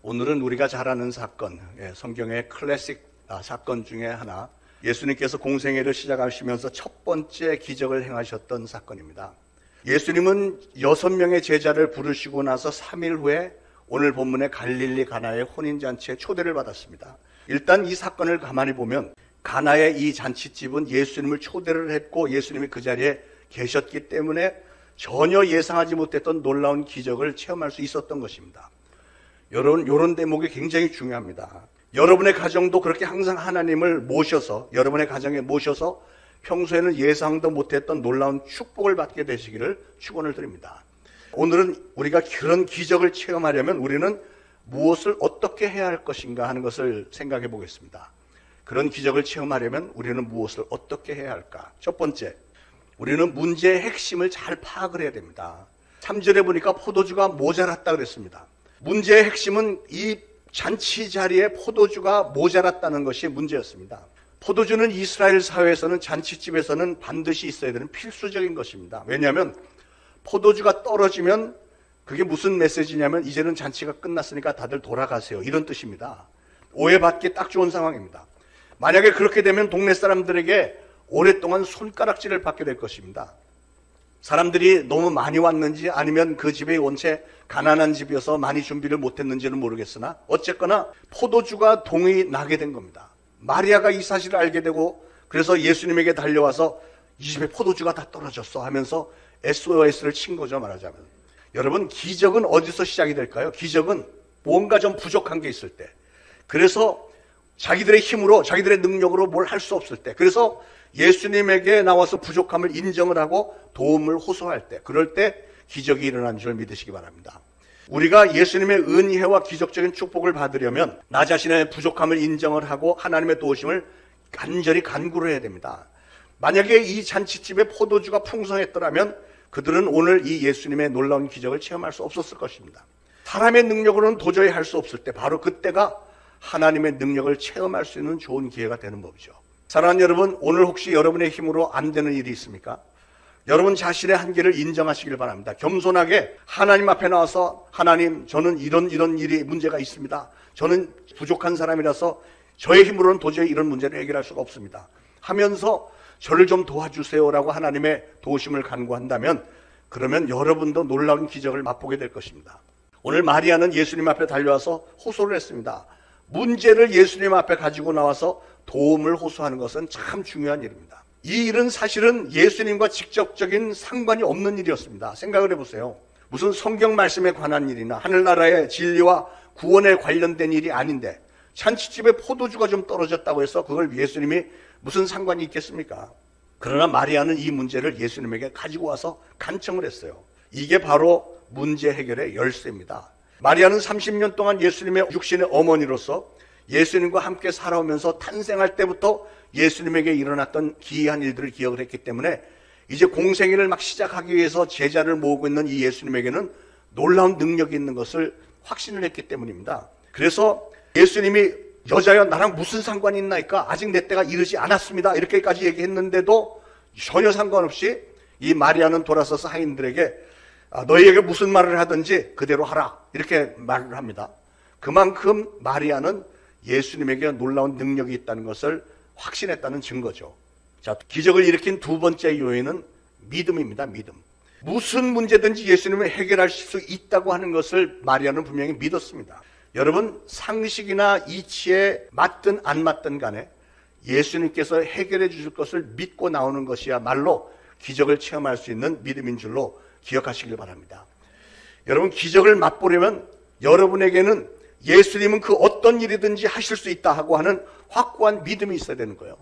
오늘은 우리가 잘 아는 사건, 성경의 클래식 사건 중에 하나, 예수님께서 공생애를 시작하시면서 첫 번째 기적을 행하셨던 사건입니다. 예수님은 6명의 제자를 부르시고 나서 3일 후에 오늘 본문의 갈릴리 가나의 혼인잔치에 초대를 받았습니다. 일단 이 사건을 가만히 보면 가나의 이 잔치집은 예수님을 초대를 했고 예수님이 그 자리에 계셨기 때문에 전혀 예상하지 못했던 놀라운 기적을 체험할 수 있었던 것입니다. 이런 대목이 굉장히 중요합니다. 여러분의 가정도 그렇게 항상 하나님을 모셔서, 여러분의 가정에 모셔서 평소에는 예상도 못했던 놀라운 축복을 받게 되시기를 축원을 드립니다. 오늘은 우리가 그런 기적을 체험하려면 우리는 무엇을 어떻게 해야 할 것인가 하는 것을 생각해 보겠습니다. 그런 기적을 체험하려면 우리는 무엇을 어떻게 해야 할까? 첫 번째, 우리는 문제의 핵심을 잘 파악을 해야 됩니다. 3절에 보니까 포도주가 모자랐다 그랬습니다. 문제의 핵심은 이 잔치 자리에 포도주가 모자랐다는 것이 문제였습니다. 포도주는 이스라엘 사회에서는 잔치집에서는 반드시 있어야 되는 필수적인 것입니다. 왜냐하면 포도주가 떨어지면 그게 무슨 메시지냐면 이제는 잔치가 끝났으니까 다들 돌아가세요, 이런 뜻입니다. 오해받기 딱 좋은 상황입니다. 만약에 그렇게 되면 동네 사람들에게 오랫동안 손가락질을 받게 될 것입니다. 사람들이 너무 많이 왔는지 아니면 그 집이 원체 가난한 집이어서 많이 준비를 못했는지는 모르겠으나 어쨌거나 포도주가 동이 나게 된 겁니다. 마리아가 이 사실을 알게 되고 그래서 예수님에게 달려와서 이 집에 포도주가 다 떨어졌어 하면서 SOS를 친 거죠, 말하자면. 여러분, 기적은 어디서 시작이 될까요? 기적은 뭔가 좀 부족한 게 있을 때, 그래서 자기들의 힘으로 자기들의 능력으로 뭘 할 수 없을 때, 그래서 예수님에게 나와서 부족함을 인정을 하고 도움을 호소할 때, 그럴 때 기적이 일어난 줄 믿으시기 바랍니다. 우리가 예수님의 은혜와 기적적인 축복을 받으려면 나 자신의 부족함을 인정을 하고 하나님의 도우심을 간절히 간구를 해야 됩니다. 만약에 이 잔치집에 포도주가 풍성했더라면 그들은 오늘 이 예수님의 놀라운 기적을 체험할 수 없었을 것입니다. 사람의 능력으로는 도저히 할 수 없을 때, 바로 그때가 하나님의 능력을 체험할 수 있는 좋은 기회가 되는 법이죠. 사랑하는 여러분, 오늘 혹시 여러분의 힘으로 안 되는 일이 있습니까? 여러분 자신의 한계를 인정하시길 바랍니다. 겸손하게 하나님 앞에 나와서, 하나님, 저는 이런 일이 문제가 있습니다. 저는 부족한 사람이라서 저의 힘으로는 도저히 이런 문제를 해결할 수가 없습니다 하면서 저를 좀 도와주세요라고 하나님의 도우심을 간구한다면, 그러면 여러분도 놀라운 기적을 맛보게 될 것입니다. 오늘 마리아는 예수님 앞에 달려와서 호소를 했습니다. 문제를 예수님 앞에 가지고 나와서 도움을 호소하는 것은 참 중요한 일입니다. 이 일은 사실은 예수님과 직접적인 상관이 없는 일이었습니다. 생각을 해보세요. 무슨 성경 말씀에 관한 일이나 하늘나라의 진리와 구원에 관련된 일이 아닌데 잔치집에 포도주가 좀 떨어졌다고 해서 그걸 예수님이 무슨 상관이 있겠습니까? 그러나 마리아는 이 문제를 예수님에게 가지고 와서 간청을 했어요. 이게 바로 문제 해결의 열쇠입니다. 마리아는 30년 동안 예수님의 육신의 어머니로서 예수님과 함께 살아오면서 탄생할 때부터 예수님에게 일어났던 기이한 일들을 기억을 했기 때문에 이제 공생애를 막 시작하기 위해서 제자를 모으고 있는 이 예수님에게는 놀라운 능력이 있는 것을 확신을 했기 때문입니다. 그래서 예수님이 여자여 나랑 무슨 상관이 있나이까? 아직 내 때가 이르지 않았습니다, 이렇게까지 얘기했는데도 전혀 상관없이 이 마리아는 돌아서서 하인들에게 너희에게 무슨 말을 하든지 그대로 하라, 이렇게 말을 합니다. 그만큼 마리아는 예수님에게 놀라운 능력이 있다는 것을 확신했다는 증거죠. 자, 기적을 일으킨 두 번째 요인은 믿음입니다. 믿음. 무슨 문제든지 예수님이 해결할 수 있다고 하는 것을 마리아는 분명히 믿었습니다. 여러분, 상식이나 이치에 맞든 안 맞든 간에 예수님께서 해결해 주실 것을 믿고 나오는 것이야말로 기적을 체험할 수 있는 믿음인 줄로 기억하시길 바랍니다. 여러분, 기적을 맛보려면 여러분에게는 예수님은 그 어떤 일이든지 하실 수 있다 하고 하는 확고한 믿음이 있어야 되는 거예요.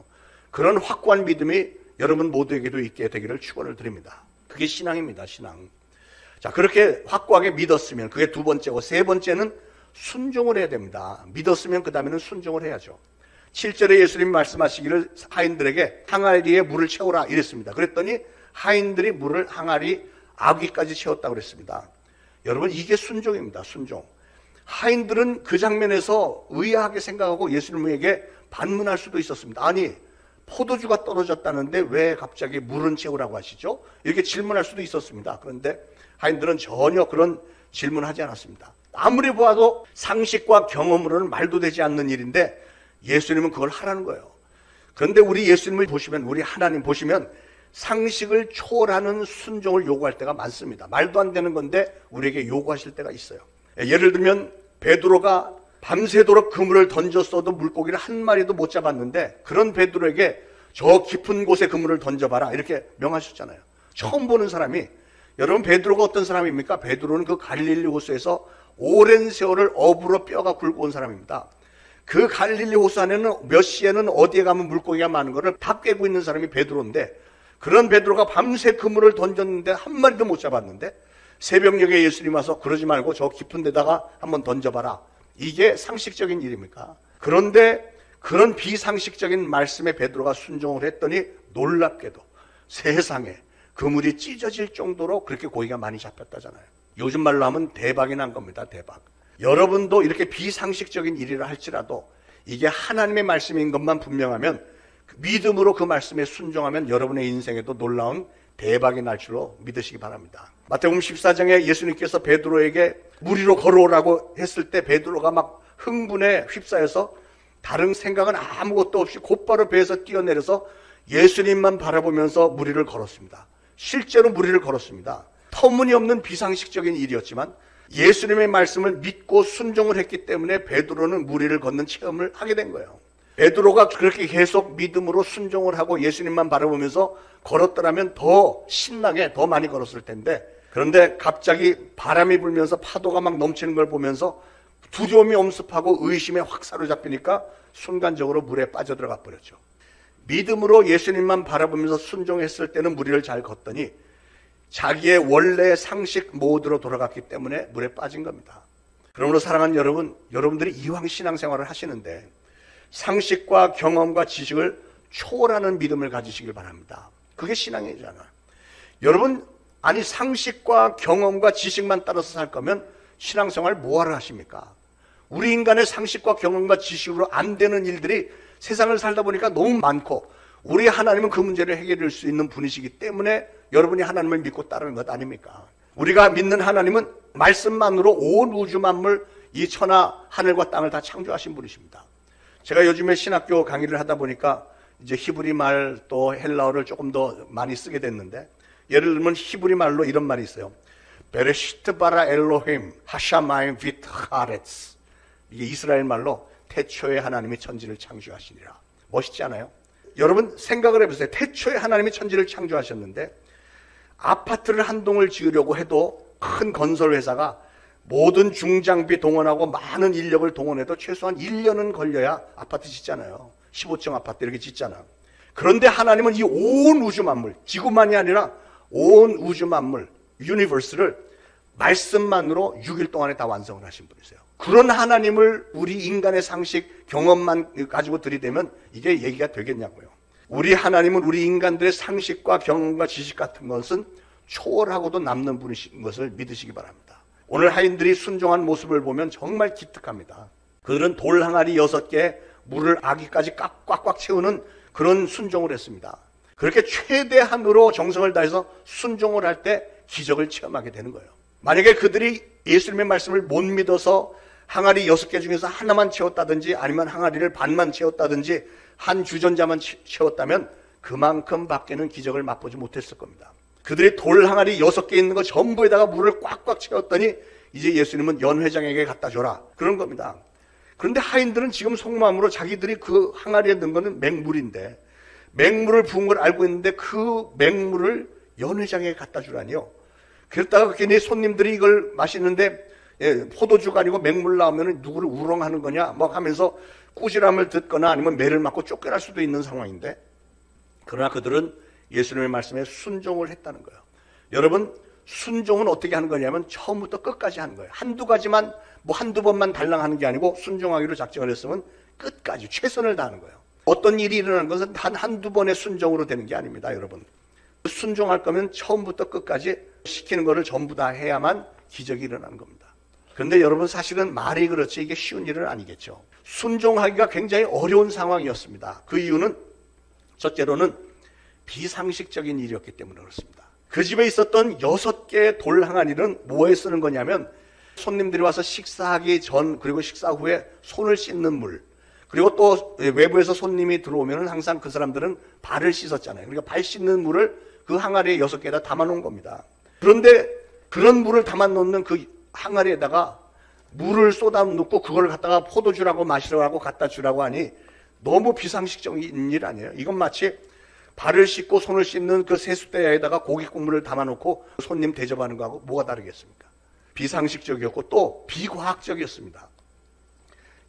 그런 확고한 믿음이 여러분 모두에게도 있게 되기를 축원을 드립니다. 그게 신앙입니다. 신앙. 자, 그렇게 확고하게 믿었으면 그게 두 번째고, 세 번째는 순종을 해야 됩니다. 믿었으면 그 다음에는 순종을 해야죠. 7절에 예수님이 말씀하시기를 하인들에게 항아리에 물을 채우라 이랬습니다. 그랬더니 하인들이 물을 항아리 아귀까지 채웠다고 그랬습니다. 여러분, 이게 순종입니다. 순종. 하인들은 그 장면에서 의아하게 생각하고 예수님에게 반문할 수도 있었습니다. 아니, 포도주가 떨어졌다는데 왜 갑자기 물은 채우라고 하시죠? 이렇게 질문할 수도 있었습니다. 그런데 하인들은 전혀 그런 질문하지 않았습니다. 아무리 보아도 상식과 경험으로는 말도 되지 않는 일인데 예수님은 그걸 하라는 거예요. 그런데 우리 예수님을 보시면, 우리 하나님 보시면 상식을 초월하는 순종을 요구할 때가 많습니다. 말도 안 되는 건데 우리에게 요구하실 때가 있어요. 예를 들면 베드로가 밤새도록 그물을 던졌어도 물고기를 한 마리도 못 잡았는데 그런 베드로에게 저 깊은 곳에 그물을 던져봐라 이렇게 명하셨잖아요. 처음 보는 사람이, 여러분 베드로가 어떤 사람입니까? 베드로는 그 갈릴리 호수에서 오랜 세월을 어부로 뼈가 굵고 온 사람입니다. 그 갈릴리 호수 안에는 몇 시에는 어디에 가면 물고기가 많은 거를 다 꿰고 있는 사람이 베드로인데, 그런 베드로가 밤새 그물을 던졌는데 한 마리도 못 잡았는데 새벽녘에 예수님 와서 그러지 말고 저 깊은 데다가 한번 던져봐라. 이게 상식적인 일입니까? 그런데 그런 비상식적인 말씀에 베드로가 순종을 했더니 놀랍게도 세상에 그물이 찢어질 정도로 그렇게 고기가 많이 잡혔다잖아요. 요즘 말로 하면 대박이 난 겁니다. 대박. 여러분도 이렇게 비상식적인 일이라 할지라도 이게 하나님의 말씀인 것만 분명하면, 믿음으로 그 말씀에 순종하면 여러분의 인생에도 놀라운 대박이 날 줄로 믿으시기 바랍니다. 마태복음 14장에 예수님께서 베드로에게 물 위로 걸어오라고 했을 때 베드로가 막 흥분에 휩싸여서 다른 생각은 아무것도 없이 곧바로 배에서 뛰어내려서 예수님만 바라보면서 물 위를 걸었습니다. 실제로 물 위를 걸었습니다. 터무니없는 비상식적인 일이었지만 예수님의 말씀을 믿고 순종을 했기 때문에 베드로는 물 위를 걷는 체험을 하게 된 거예요. 베드로가 그렇게 계속 믿음으로 순종을 하고 예수님만 바라보면서 걸었더라면 더 신나게 더 많이 걸었을 텐데, 그런데 갑자기 바람이 불면서 파도가 막 넘치는 걸 보면서 두려움이 엄습하고 의심에 확 사로잡히니까 순간적으로 물에 빠져들어가 버렸죠. 믿음으로 예수님만 바라보면서 순종했을 때는 물 위를 잘 걷더니 자기의 원래 상식 모드로 돌아갔기 때문에 물에 빠진 겁니다. 그러므로 사랑하는 여러분, 여러분들이 이왕 신앙생활을 하시는데 상식과 경험과 지식을 초월하는 믿음을 가지시길 바랍니다. 그게 신앙이잖아요. 여러분, 아니 상식과 경험과 지식만 따라서 살 거면 신앙생활 뭐하러 하십니까? 우리 인간의 상식과 경험과 지식으로 안 되는 일들이 세상을 살다 보니까 너무 많고, 우리 하나님은 그 문제를 해결할 수 있는 분이시기 때문에 여러분이 하나님을 믿고 따르는 것 아닙니까? 우리가 믿는 하나님은 말씀만으로 온 우주 만물, 이 천하 하늘과 땅을 다 창조하신 분이십니다. 제가 요즘에 신학교 강의를 하다 보니까 이제 히브리 말 또 헬라어를 조금 더 많이 쓰게 됐는데, 예를 들면 히브리 말로 이런 말이 있어요. 베레시트 바라 엘로힘 하샤마임 비트 하레츠. 이게 이스라엘 말로 태초에 하나님이 천지를 창조하시니라. 멋있지 않아요? 여러분 생각을 해보세요. 태초에 하나님이 천지를 창조하셨는데 아파트를 한 동을 지으려고 해도 큰 건설 회사가 모든 중장비 동원하고 많은 인력을 동원해도 최소한 1년은 걸려야 아파트 짓잖아요. 15층 아파트 이렇게 짓잖아. 그런데 하나님은 이 온 우주 만물, 지구만이 아니라 온 우주 만물, 유니버스를 말씀만으로 6일 동안에 다 완성을 하신 분이세요. 그런 하나님을 우리 인간의 상식, 경험만 가지고 들이대면 이게 얘기가 되겠냐고요. 우리 하나님은 우리 인간들의 상식과 경험과 지식 같은 것은 초월하고도 남는 분이신 것을 믿으시기 바랍니다. 오늘 하인들이 순종한 모습을 보면 정말 기특합니다. 그들은 돌 항아리 6개, 물을 아기까지 꽉꽉 채우는 그런 순종을 했습니다. 그렇게 최대한으로 정성을 다해서 순종을 할 때 기적을 체험하게 되는 거예요. 만약에 그들이 예수님의 말씀을 못 믿어서 항아리 6개 중에서 하나만 채웠다든지 아니면 항아리를 반만 채웠다든지 한 주전자만 채웠다면 그만큼 밖에는 기적을 맛보지 못했을 겁니다. 그들이 돌 항아리 6개 있는 거 전부에다가 물을 꽉꽉 채웠더니 이제 예수님은 연회장에게 갖다 줘라, 그런 겁니다. 그런데 하인들은 지금 속마음으로 자기들이 그 항아리에 넣은 거는 맹물인데, 맹물을 부은 걸 알고 있는데 그 맹물을 연회장에게 갖다 주라니요. 그랬다가 괜히 손님들이 이걸 마시는데 포도주가 아니고 맹물 나오면 누구를 우롱하는 거냐 막 하면서 꾸지람을 듣거나 아니면 매를 맞고 쫓겨날 수도 있는 상황인데, 그러나 그들은 예수님의 말씀에 순종을 했다는 거예요. 여러분, 순종은 어떻게 하는 거냐면 처음부터 끝까지 하는 거예요. 한두 가지만, 한두 번만 달랑하는 게 아니고 순종하기로 작정을 했으면 끝까지 최선을 다하는 거예요. 어떤 일이 일어나는 것은 한두 번의 순종으로 되는 게 아닙니다, 여러분. 순종할 거면 처음부터 끝까지 시키는 거를 전부 다 해야만 기적이 일어나는 겁니다. 그런데 여러분, 사실은 말이 그렇지 이게 쉬운 일은 아니겠죠. 순종하기가 굉장히 어려운 상황이었습니다. 그 이유는 첫째로는 비상식적인 일이었기 때문에 그렇습니다. 그 집에 있었던 6개의 돌 항아리는 뭐에 쓰는 거냐면 손님들이 와서 식사하기 전 그리고 식사 후에 손을 씻는 물, 그리고 또 외부에서 손님이 들어오면 항상 그 사람들은 발을 씻었잖아요. 그러니까 발 씻는 물을 그 항아리에 6개에다 담아놓은 겁니다. 그런데 그런 물을 담아놓는 그 항아리에다가 물을 쏟아놓고 그걸 갖다가 포도주라고 마시라고 갖다 주라고 하니 너무 비상식적인 일 아니에요? 이건 마치 발을 씻고 손을 씻는 그 세숫대야에다가 고기 국물을 담아놓고 손님 대접하는 거하고 뭐가 다르겠습니까? 비상식적이었고 또 비과학적이었습니다.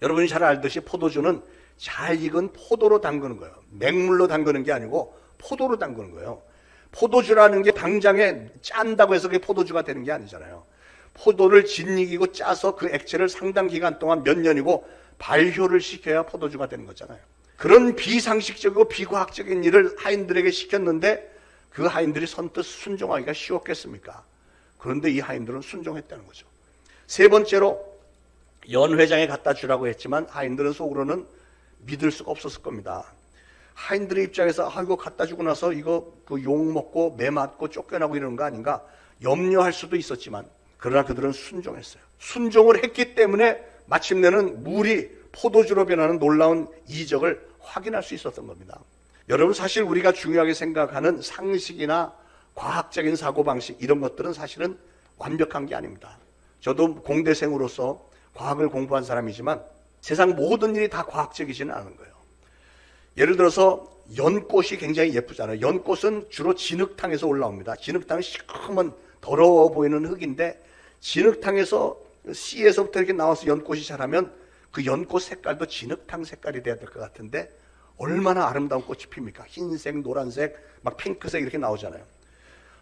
여러분이 잘 알듯이 포도주는 잘 익은 포도로 담그는 거예요. 맹물로 담그는 게 아니고 포도로 담그는 거예요. 포도주라는 게 당장에 짠다고 해서 그게 포도주가 되는 게 아니잖아요. 포도를 짓이기고 짜서 그 액체를 상당 기간 동안 몇 년이고 발효를 시켜야 포도주가 되는 거잖아요. 그런 비상식적이고 비과학적인 일을 하인들에게 시켰는데 그 하인들이 선뜻 순종하기가 쉬웠겠습니까? 그런데 이 하인들은 순종했다는 거죠. 세 번째로 연회장에 갖다 주라고 했지만 하인들은 속으로는 믿을 수가 없었을 겁니다. 하인들의 입장에서 이거 갖다 주고 나서 이거 그 욕 먹고 매 맞고 쫓겨나고 이러는 거 아닌가 염려할 수도 있었지만 그러나 그들은 순종했어요. 순종을 했기 때문에 마침내는 물이 포도주로 변하는 놀라운 이적을 확인할 수 있었던 겁니다. 여러분, 사실 우리가 중요하게 생각하는 상식이나 과학적인 사고방식 이런 것들은 사실은 완벽한 게 아닙니다. 저도 공대생으로서 과학을 공부한 사람이지만 세상 모든 일이 다 과학적이지는 않은 거예요. 예를 들어서 연꽃이 굉장히 예쁘잖아요. 연꽃은 주로 진흙탕에서 올라옵니다. 진흙탕은 시커먼 더러워 보이는 흙인데 진흙탕에서 씨에서부터 이렇게 나와서 연꽃이 자라면 그 연꽃 색깔도 진흙탕 색깔이 돼야 될 것 같은데 얼마나 아름다운 꽃이 핍니까? 흰색, 노란색, 막 핑크색 이렇게 나오잖아요.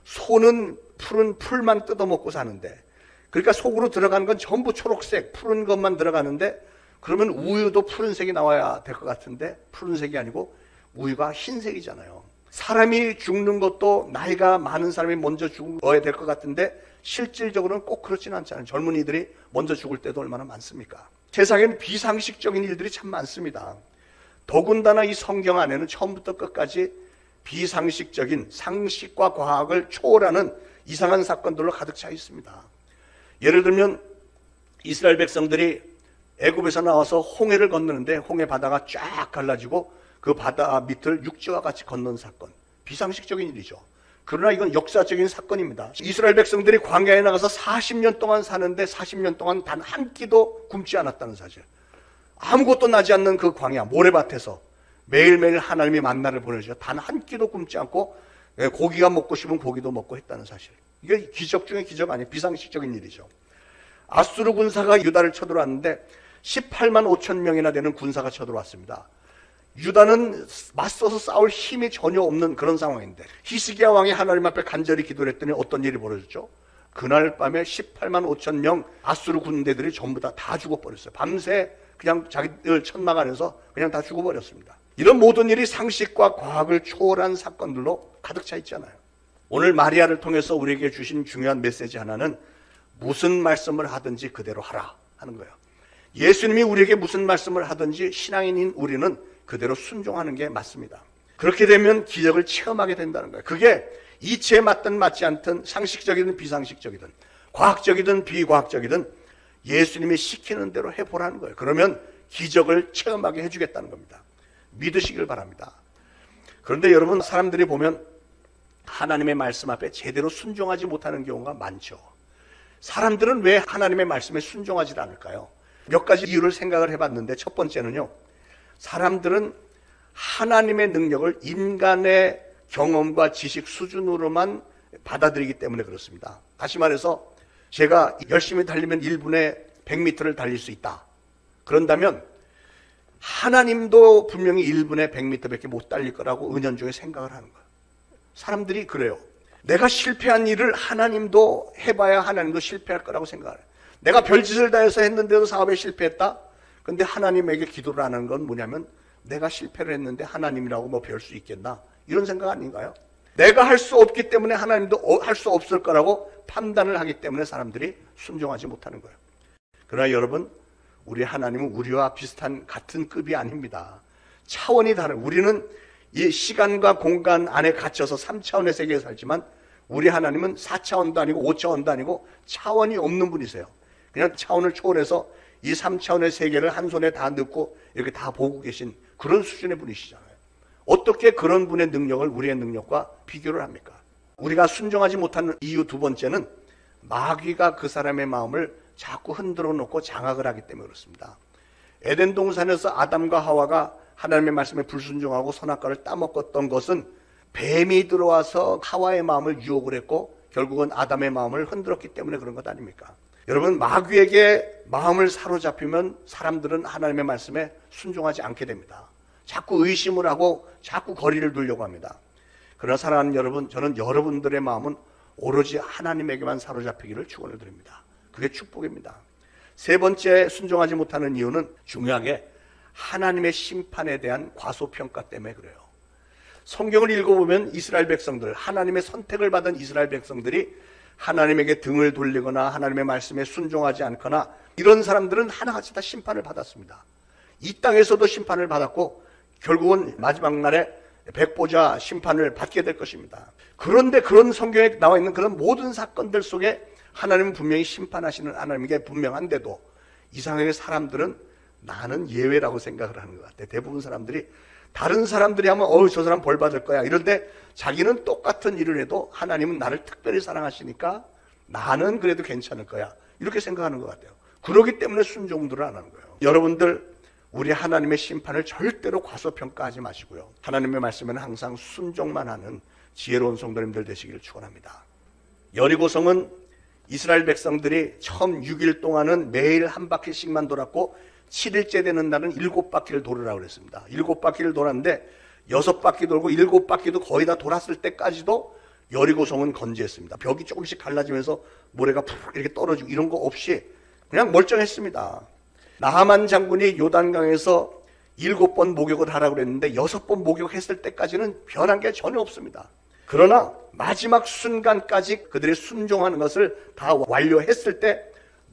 소는 푸른 풀만 뜯어먹고 사는데 그러니까 속으로 들어가는 건 전부 초록색, 푸른 것만 들어가는데 그러면 우유도 푸른색이 나와야 될 것 같은데 푸른색이 아니고 우유가 흰색이잖아요. 사람이 죽는 것도 나이가 많은 사람이 먼저 죽어야 될 것 같은데 실질적으로는 꼭 그렇지는 않잖아요. 젊은이들이 먼저 죽을 때도 얼마나 많습니까? 세상에는 비상식적인 일들이 참 많습니다. 더군다나 이 성경 안에는 처음부터 끝까지 비상식적인 상식과 과학을 초월하는 이상한 사건들로 가득 차 있습니다. 예를 들면 이스라엘 백성들이 애굽에서 나와서 홍해를 건너는데 홍해 바다가 쫙 갈라지고 그 바다 밑을 육지와 같이 건넌 사건. 비상식적인 일이죠. 그러나 이건 역사적인 사건입니다. 이스라엘 백성들이 광야에 나가서 40년 동안 사는데 40년 동안 단 한 끼도 굶지 않았다는 사실. 아무것도 나지 않는 그 광야 모래밭에서 매일매일 하나님이 만나를 보내주셔 단 한 끼도 굶지 않고 고기가 먹고 싶으면 고기도 먹고 했다는 사실. 이게 기적 중에 기적 아니에요. 비상식적인 일이죠. 아수르 군사가 유다를 쳐들어왔는데 18만 5천 명이나 되는 군사가 쳐들어왔습니다. 유다는 맞서서 싸울 힘이 전혀 없는 그런 상황인데 히스기야 왕이 하나님 앞에 간절히 기도를 했더니 어떤 일이 벌어졌죠? 그날 밤에 18만 5천 명 아수르 군대들이 전부 다 죽어버렸어요. 밤새 그냥 자기들 천막 안에서 그냥 다 죽어버렸습니다. 이런 모든 일이 상식과 과학을 초월한 사건들로 가득 차 있잖아요. 오늘 마리아를 통해서 우리에게 주신 중요한 메시지 하나는 무슨 말씀을 하든지 그대로 하라 하는 거예요. 예수님이 우리에게 무슨 말씀을 하든지 신앙인인 우리는 그대로 순종하는 게 맞습니다. 그렇게 되면 기적을 체험하게 된다는 거예요. 그게 이치에 맞든 맞지 않든 상식적이든 비상식적이든 과학적이든 비과학적이든 예수님이 시키는 대로 해보라는 거예요. 그러면 기적을 체험하게 해주겠다는 겁니다. 믿으시길 바랍니다. 그런데 여러분, 사람들이 보면 하나님의 말씀 앞에 제대로 순종하지 못하는 경우가 많죠. 사람들은 왜 하나님의 말씀에 순종하지 않을까요? 몇 가지 이유를 생각을 해봤는데 첫 번째는요, 사람들은 하나님의 능력을 인간의 경험과 지식 수준으로만 받아들이기 때문에 그렇습니다. 다시 말해서 제가 열심히 달리면 1분에 100m를 달릴 수 있다. 그런다면 하나님도 분명히 1분에 100m밖에 못 달릴 거라고 은연중에 생각을 하는 거예요. 사람들이 그래요. 내가 실패한 일을 하나님도 해봐야 하나님도 실패할 거라고 생각을 해요. 내가 별짓을 다해서 했는데도 사업에 실패했다? 근데 하나님에게 기도를 안 하는 건 뭐냐면 내가 실패를 했는데 하나님이라고 뭐 배울 수 있겠나? 이런 생각 아닌가요? 내가 할 수 없기 때문에 하나님도 할 수 없을 거라고 판단을 하기 때문에 사람들이 순종하지 못하는 거예요. 그러나 여러분, 우리 하나님은 우리와 비슷한 같은 급이 아닙니다. 차원이 다른, 우리는 이 시간과 공간 안에 갇혀서 3차원의 세계에 살지만 우리 하나님은 4차원도 아니고 5차원도 아니고 차원이 없는 분이세요. 그냥 차원을 초월해서 이 3차원의 세계를 한 손에 다 넣고 이렇게 다 보고 계신 그런 수준의 분이시잖아요. 어떻게 그런 분의 능력을 우리의 능력과 비교를 합니까? 우리가 순종하지 못하는 이유 두 번째는 마귀가 그 사람의 마음을 자꾸 흔들어 놓고 장악을 하기 때문에 그렇습니다. 에덴 동산에서 아담과 하와가 하나님의 말씀에 불순종하고 선악과를 따먹었던 것은 뱀이 들어와서 하와의 마음을 유혹을 했고 결국은 아담의 마음을 흔들었기 때문에 그런 것 아닙니까? 여러분, 마귀에게 마음을 사로잡히면 사람들은 하나님의 말씀에 순종하지 않게 됩니다. 자꾸 의심을 하고 자꾸 거리를 두려고 합니다. 그러나 사랑하는 여러분, 저는 여러분들의 마음은 오로지 하나님에게만 사로잡히기를 축원을 드립니다. 그게 축복입니다. 세 번째 순종하지 못하는 이유는 중요하게 하나님의 심판에 대한 과소평가 때문에 그래요. 성경을 읽어보면 이스라엘 백성들, 하나님의 선택을 받은 이스라엘 백성들이 하나님에게 등을 돌리거나 하나님의 말씀에 순종하지 않거나 이런 사람들은 하나같이 다 심판을 받았습니다. 이 땅에서도 심판을 받았고 결국은 마지막 날에 백보자 심판을 받게 될 것입니다. 그런데 그런 성경에 나와 있는 그런 모든 사건들 속에 하나님은 분명히 심판하시는 하나님에게 분명한데도 이상하게 사람들은 나는 예외라고 생각을 하는 것 같아요. 대부분 사람들이 다른 사람들이 하면 저 사람 벌 받을 거야 이런데 자기는 똑같은 일을 해도 하나님은 나를 특별히 사랑하시니까 나는 그래도 괜찮을 거야 이렇게 생각하는 것 같아요. 그렇기 때문에 순종들을 안 하는 거예요. 여러분들, 우리 하나님의 심판을 절대로 과소평가하지 마시고요. 하나님의 말씀에는 항상 순종만 하는 지혜로운 성도님들 되시기를 축원합니다. 여리고성은 이스라엘 백성들이 처음 6일 동안은 매일 한 바퀴씩만 돌았고 7일째 되는 날은 7바퀴를 돌으라고 그랬습니다. 7바퀴를 돌았는데 6바퀴 돌고 7바퀴도 거의 다 돌았을 때까지도 여리고성은 건재했습니다. 벽이 조금씩 갈라지면서 모래가 푹 이렇게 떨어지고 이런 거 없이 그냥 멀쩡했습니다. 나하만 장군이 요단강에서 7번 목욕을 하라고 그랬는데 6번 목욕했을 때까지는 변한 게 전혀 없습니다. 그러나 마지막 순간까지 그들이 순종하는 것을 다 완료했을 때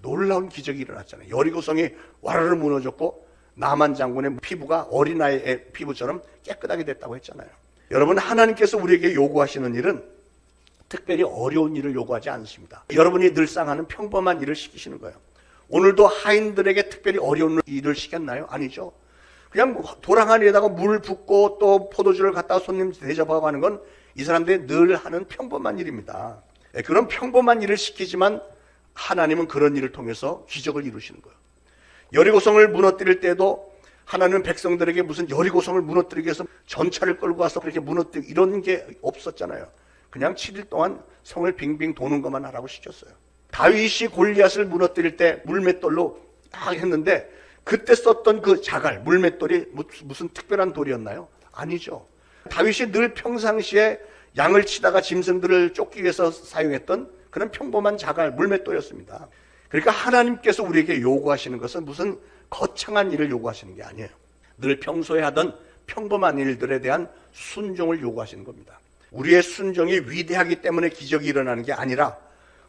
놀라운 기적이 일어났잖아요. 여리고성이 와르르 무너졌고 나만 장군의 피부가 어린아이의 피부처럼 깨끗하게 됐다고 했잖아요. 여러분, 하나님께서 우리에게 요구하시는 일은 특별히 어려운 일을 요구하지 않으십니다. 여러분이 늘상 하는 평범한 일을 시키시는 거예요. 오늘도 하인들에게 특별히 어려운 일을 시켰나요? 아니죠. 그냥 도랑 안에다가 물 붓고 또 포도주를 갖다가 손님 대접하고 하는 건 이 사람들이 늘 하는 평범한 일입니다. 그런 평범한 일을 시키지만 하나님은 그런 일을 통해서 기적을 이루시는 거예요. 여리고성을 무너뜨릴 때도 하나님은 백성들에게 무슨 여리고성을 무너뜨리기 위해서 전차를 끌고 와서 그렇게 무너뜨리고 이런 게 없었잖아요. 그냥 7일 동안 성을 빙빙 도는 것만 하라고 시켰어요. 다윗이 골리앗을 무너뜨릴 때 물맷돌로 딱 했는데 그때 썼던 그 자갈, 물맷돌이 무슨 특별한 돌이었나요? 아니죠. 다윗이 늘 평상시에 양을 치다가 짐승들을 쫓기 위해서 사용했던 그런 평범한 자갈, 물맷돌이었습니다. 그러니까 하나님께서 우리에게 요구하시는 것은 무슨 거창한 일을 요구하시는 게 아니에요. 늘 평소에 하던 평범한 일들에 대한 순종을 요구하시는 겁니다. 우리의 순종이 위대하기 때문에 기적이 일어나는 게 아니라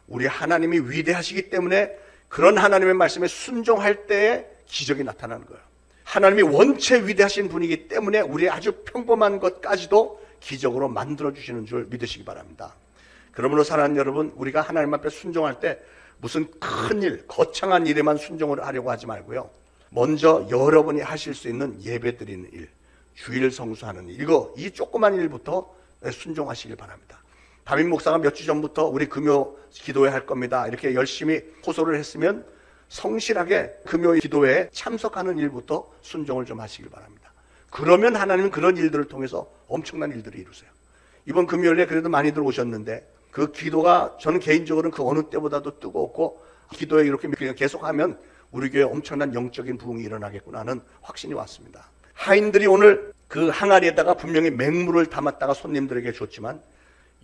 우리 하나님이 위대하시기 때문에 그런 하나님의 말씀에 순종할 때에 기적이 나타나는 거예요. 하나님이 원체 위대하신 분이기 때문에 우리의 아주 평범한 것까지도 기적으로 만들어주시는 줄 믿으시기 바랍니다. 그러므로 사랑하는 여러분, 우리가 하나님 앞에 순종할 때 무슨 큰 일, 거창한 일에만 순종을 하려고 하지 말고요. 먼저 여러분이 하실 수 있는 예배 드리는 일, 주일 성수하는 일, 이 조그만 일부터 순종하시길 바랍니다. 담임 목사가 몇 주 전부터 우리 금요 기도회 할 겁니다. 이렇게 열심히 호소를 했으면 성실하게 금요 기도회에 참석하는 일부터 순종을 좀 하시길 바랍니다. 그러면 하나님은 그런 일들을 통해서 엄청난 일들을 이루세요. 이번 금요일에 그래도 많이들 오셨는데 그 기도가 저는 개인적으로는 그 어느 때보다도 뜨겁고 기도에 이렇게 계속하면 우리 교회에 엄청난 영적인 부흥이 일어나겠구나 하는 확신이 왔습니다. 하인들이 오늘 그 항아리에다가 분명히 맹물을 담았다가 손님들에게 줬지만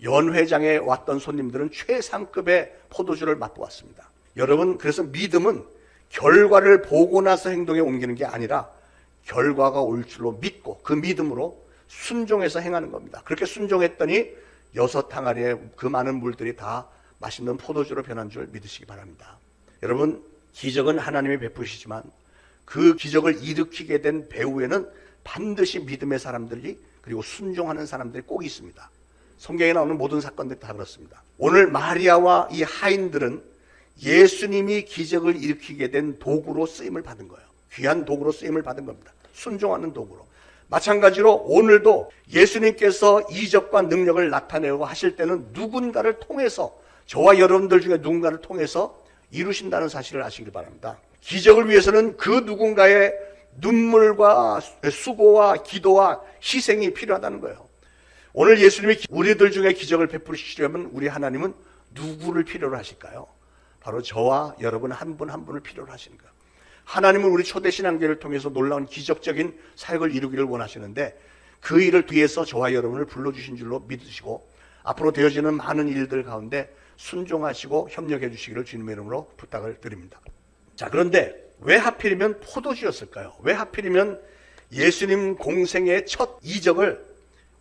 연회장에 왔던 손님들은 최상급의 포도주를 맛보았습니다. 여러분, 그래서 믿음은 결과를 보고 나서 행동에 옮기는 게 아니라 결과가 올 줄로 믿고 그 믿음으로 순종해서 행하는 겁니다. 그렇게 순종했더니 6항아리에 그 많은 물들이 다 맛있는 포도주로 변한 줄 믿으시기 바랍니다. 여러분, 기적은 하나님이 베푸시지만 그 기적을 일으키게 된 배후에는 반드시 믿음의 사람들이 그리고 순종하는 사람들이 꼭 있습니다. 성경에 나오는 모든 사건들이 다 그렇습니다. 오늘 마리아와 이 하인들은 예수님이 기적을 일으키게 된 도구로 쓰임을 받은 거예요. 귀한 도구로 쓰임을 받은 겁니다. 순종하는 도구로. 마찬가지로 오늘도 예수님께서 이적과 능력을 나타내고 하실 때는 누군가를 통해서, 저와 여러분들 중에 누군가를 통해서 이루신다는 사실을 아시길 바랍니다. 기적을 위해서는 그 누군가의 눈물과 수고와 기도와 희생이 필요하다는 거예요. 오늘 예수님이 우리들 중에 기적을 베푸시려면 우리 하나님은 누구를 필요로 하실까요? 바로 저와 여러분 한 분 한 분을 필요로 하시는 거예요. 하나님은 우리 초대신앙교회를 통해서 놀라운 기적적인 사역을 이루기를 원하시는데 그 일을 위해서 저와 여러분을 불러주신 줄로 믿으시고 앞으로 되어지는 많은 일들 가운데 순종하시고 협력해 주시기를 주님의 이름으로 부탁을 드립니다. 자, 그런데 왜 하필이면 포도주였을까요? 왜 하필이면 예수님 공생의 첫 이적을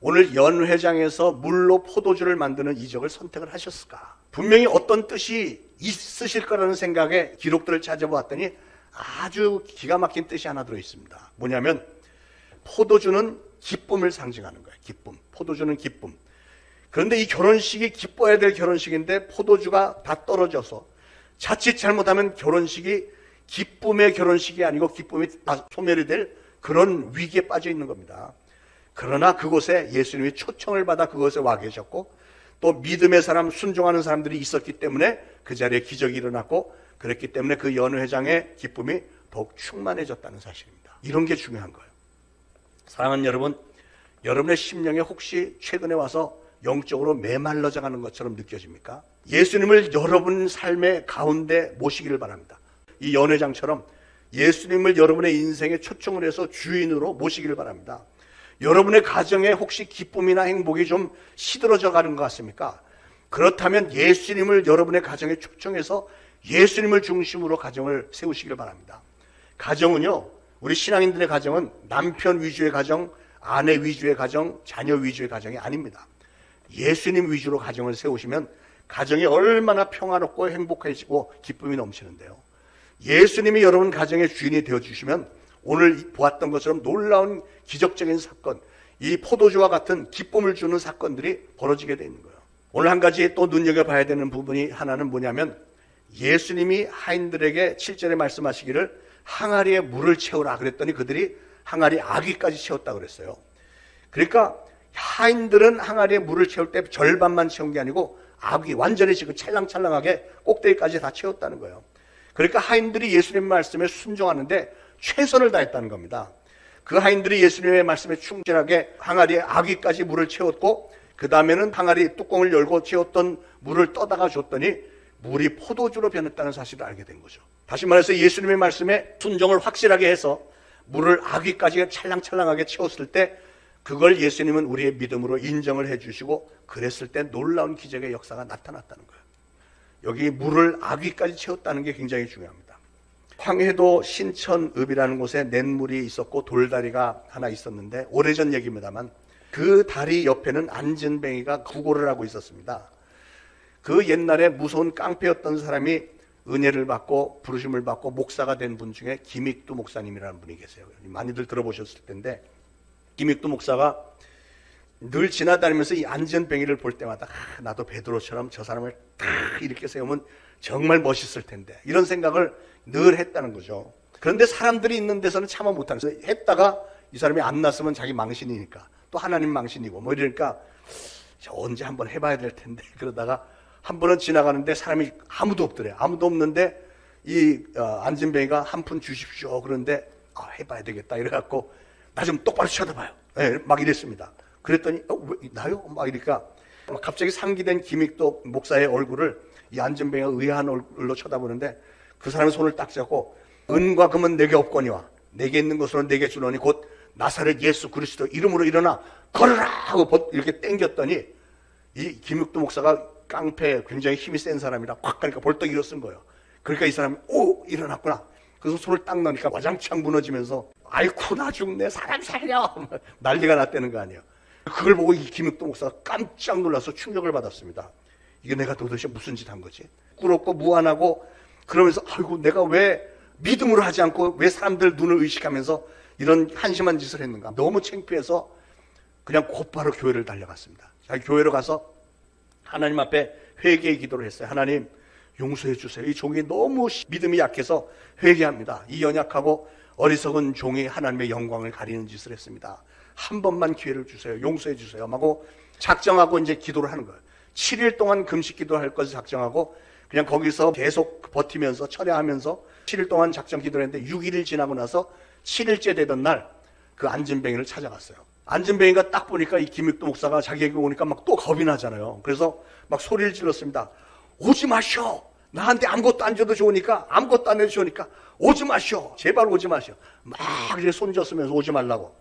오늘 연회장에서 물로 포도주를 만드는 이적을 선택을 하셨을까? 분명히 어떤 뜻이 있으실 거라는 생각에 기록들을 찾아보았더니 아주 기가 막힌 뜻이 하나 들어있습니다. 뭐냐면 포도주는 기쁨을 상징하는 거예요. 기쁨. 포도주는 기쁨. 그런데 이 결혼식이 기뻐야 될 결혼식인데 포도주가 다 떨어져서 자칫 잘못하면 결혼식이 기쁨의 결혼식이 아니고 기쁨이 다 소멸이 될 그런 위기에 빠져 있는 겁니다. 그러나 그곳에 예수님이 초청을 받아 그곳에 와 계셨고 또 믿음의 사람, 순종하는 사람들이 있었기 때문에 그 자리에 기적이 일어났고 그랬기 때문에 그 연회장의 기쁨이 더욱 충만해졌다는 사실입니다. 이런 게 중요한 거예요. 사랑하는 여러분, 여러분의 심령에 혹시 최근에 와서 영적으로 메말라져 가는 것처럼 느껴집니까? 예수님을 여러분 삶의 가운데 모시기를 바랍니다. 이 연회장처럼 예수님을 여러분의 인생에 초청을 해서 주인으로 모시기를 바랍니다. 여러분의 가정에 혹시 기쁨이나 행복이 좀 시들어져 가는 것 같습니까? 그렇다면 예수님을 여러분의 가정에 초청해서 예수님을 중심으로 가정을 세우시길 바랍니다. 가정은요, 우리 신앙인들의 가정은 남편 위주의 가정, 아내 위주의 가정, 자녀 위주의 가정이 아닙니다. 예수님 위주로 가정을 세우시면 가정이 얼마나 평화롭고 행복해지고 기쁨이 넘치는데요. 예수님이 여러분 가정의 주인이 되어주시면 오늘 보았던 것처럼 놀라운 기적적인 사건, 이 포도주와 같은 기쁨을 주는 사건들이 벌어지게 되어 있는 거예요. 오늘 한 가지 또 눈여겨봐야 되는 부분이 하나는 뭐냐면 예수님이 하인들에게 7절에 말씀하시기를 항아리에 물을 채우라 그랬더니 그들이 항아리 아귀까지 채웠다 그랬어요. 그러니까 하인들은 항아리에 물을 채울 때 절반만 채운 게 아니고 아귀 완전히 지금 찰랑찰랑하게 꼭대기까지 다 채웠다는 거예요. 그러니까 하인들이 예수님 말씀에 순종하는데 최선을 다했다는 겁니다. 그 하인들이 예수님의 말씀에 충실하게 항아리에 아귀까지 물을 채웠고 그 다음에는 항아리 뚜껑을 열고 채웠던 물을 떠다가 줬더니 물이 포도주로 변했다는 사실을 알게 된 거죠. 다시 말해서 예수님의 말씀에 순종을 확실하게 해서 물을 아귀까지 찰랑찰랑하게 채웠을 때 그걸 예수님은 우리의 믿음으로 인정을 해주시고 그랬을 때 놀라운 기적의 역사가 나타났다는 거예요. 여기 물을 아귀까지 채웠다는 게 굉장히 중요합니다. 황해도 신천읍이라는 곳에 냇물이 있었고 돌다리가 하나 있었는데 오래전 얘기입니다만 그 다리 옆에는 안전뱅이가 구걸을 하고 있었습니다. 그 옛날에 무서운 깡패였던 사람이 은혜를 받고 부르심을 받고 목사가 된 분 중에 김익두 목사님이라는 분이 계세요. 많이들 들어보셨을 텐데 김익두 목사가 늘 지나다니면서 이 안전뱅이를 볼 때마다 나도 베드로처럼 저 사람을 딱 이렇게 세우면 정말 멋있을 텐데 이런 생각을 늘 했다는 거죠. 그런데 사람들이 있는 데서는 참아 못하는 거예요. 했다가 이 사람이 안 났으면 자기 망신이니까 또 하나님 망신이고 뭐 이러니까 언제 한번 해봐야 될 텐데 그러다가 한 번은 지나가는데 사람이 아무도 없더래요. 아무도 없는데 이 안전뱅이가 한 푼 주십시오. 그런데 해봐야 되겠다 이래갖고 나 좀 똑바로 쳐다봐요. 네, 막 이랬습니다. 그랬더니 왜 나요? 막 이러니까 갑자기 상기된 김익도 목사의 얼굴을 이 안전뱅이가 의아한 얼굴로 쳐다보는데 그 사람은 손을 딱 잡고 은과 금은 내게 없거니와 내게 있는 것으로 내게 주노니 곧 나사렛 예수 그리스도 이름으로 일어나 걸어라 하고 이렇게 땡겼더니 이 김익도 목사가 깡패 굉장히 힘이 센 사람이라 확 가니까 벌떡 일어선 거예요. 그러니까 이 사람이 일어났구나. 그래서 손을 딱 넣으니까 와장창 무너지면서 아이쿠 나 죽네 사람 살려 난리가 났다는 거 아니에요. 그걸 보고 이 김익도 목사가 깜짝 놀라서 충격을 받았습니다. 이게 내가 도대체 무슨 짓 한 거지? 부끄럽고 무안하고 그러면서 아이고 내가 왜 믿음으로 하지 않고 왜 사람들 눈을 의식하면서 이런 한심한 짓을 했는가. 너무 창피해서 그냥 곧바로 교회를 달려갔습니다. 교회로 가서 하나님 앞에 회개의 기도를 했어요. 하나님 용서해 주세요. 이 종이 너무 믿음이 약해서 회개합니다. 이 연약하고 어리석은 종이 하나님의 영광을 가리는 짓을 했습니다. 한 번만 기회를 주세요. 용서해 주세요. 하고 작정하고 이제 기도를 하는 거예요. 7일 동안 금식 기도할 것을 작정하고 그냥 거기서 계속 버티면서 철야하면서 7일 동안 작정 기도를 했는데 6일을 지나고 나서 7일째 되던 날 그 안진뱅이를 찾아갔어요. 안진뱅이가 딱 보니까 이 김익도 목사가 자기에게 오니까 막 또 겁이 나잖아요. 그래서 막 소리를 질렀습니다. 오지 마시오. 나한테 아무것도 안 줘도 좋으니까, 아무것도 안 해도 좋으니까 오지 마시오. 제발 오지 마시오. 막 이제 손졌으면서 오지 말라고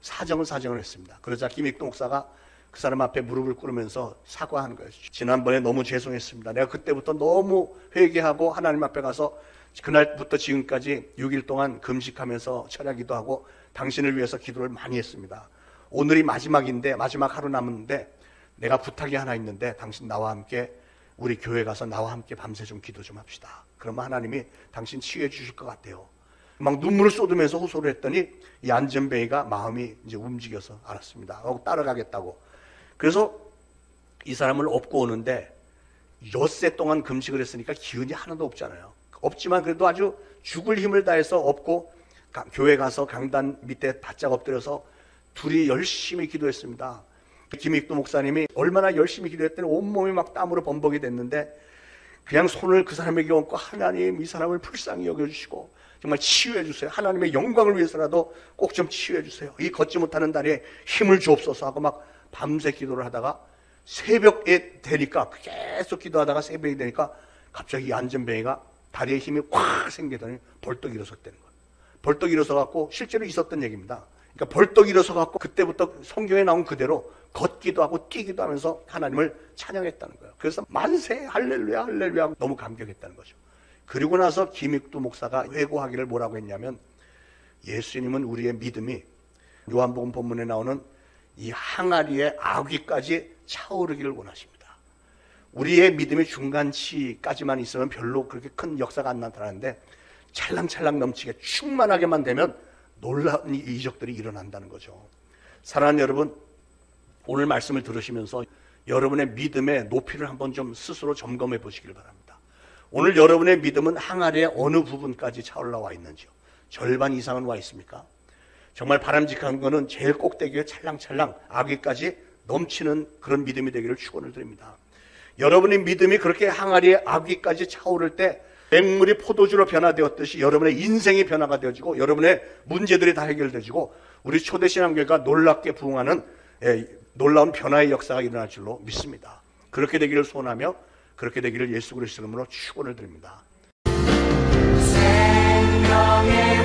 사정을 했습니다. 그러자 김익도 목사가 그 사람 앞에 무릎을 꿇으면서 사과하는 거예요. 지난번에 너무 죄송했습니다. 내가 그때부터 너무 회개하고 하나님 앞에 가서 그날부터 지금까지 6일 동안 금식하면서 철야기도 하고 당신을 위해서 기도를 많이 했습니다. 오늘이 마지막인데, 마지막 하루 남았는데 내가 부탁이 하나 있는데 당신 나와 함께 우리 교회 가서 나와 함께 밤새 좀 기도 좀 합시다. 그러면 하나님이 당신 치유해 주실 것 같아요. 막 눈물을 쏟으면서 호소를 했더니 이 안전뱅이가 마음이 이제 움직여서 알았습니다. 하고 따라가겠다고. 그래서 이 사람을 업고 오는데 엿새 동안 금식을 했으니까 기운이 하나도 없잖아요. 없지만 그래도 아주 죽을 힘을 다해서 업고 교회 가서 강단 밑에 바짝 엎드려서 둘이 열심히 기도했습니다. 김익도 목사님이 얼마나 열심히 기도했더니 온몸이 막 땀으로 범벅이 됐는데 그냥 손을 그 사람에게 얹고 하나님 이 사람을 불쌍히 여겨주시고 정말 치유해 주세요. 하나님의 영광을 위해서라도 꼭 좀 치유해 주세요. 이 걷지 못하는 다리에 힘을 주옵소서 하고 막 밤새 기도를 하다가 새벽에 되니까 계속 기도하다가 새벽이 되니까 갑자기 이 안전뱅이가 다리에 힘이 확 생기더니 벌떡 일어섰다는 거예요. 벌떡 일어서갖고 실제로 있었던 얘기입니다. 그러니까 벌떡 일어서갖고 그때부터 성경에 나온 그대로 걷기도 하고 뛰기도 하면서 하나님을 찬양했다는 거예요. 그래서 만세 할렐루야 할렐루야 너무 감격했다는 거죠. 그리고 나서 김익두 목사가 회고하기를 뭐라고 했냐면 예수님은 우리의 믿음이 요한복음 본문에 나오는 이 항아리의 아귀까지 차오르기를 원하십니다. 우리의 믿음이 중간치까지만 있으면 별로 그렇게 큰 역사가 안 나타나는데 찰랑찰랑 넘치게 충만하게만 되면 놀라운 이적들이 일어난다는 거죠. 사랑하는 여러분, 오늘 말씀을 들으시면서 여러분의 믿음의 높이를 한번 좀 스스로 점검해 보시길 바랍니다. 오늘 여러분의 믿음은 항아리의 어느 부분까지 차올라 와 있는지요? 절반 이상은 와 있습니까? 정말 바람직한 것은 제일 꼭대기에 찰랑찰랑 아귀까지 넘치는 그런 믿음이 되기를 축원을 드립니다. 여러분의 믿음이 그렇게 항아리의 아귀까지 차오를 때 맹물이 포도주로 변화되었듯이 여러분의 인생이 변화가 되어지고 여러분의 문제들이 다 해결되어지고 우리 초대신앙교회가 놀랍게 부흥하는 놀라운 변화의 역사가 일어날 줄로 믿습니다. 그렇게 되기를 소원하며 그렇게 되기를 예수 그리스도 이름으로 축원을 드립니다. 생명의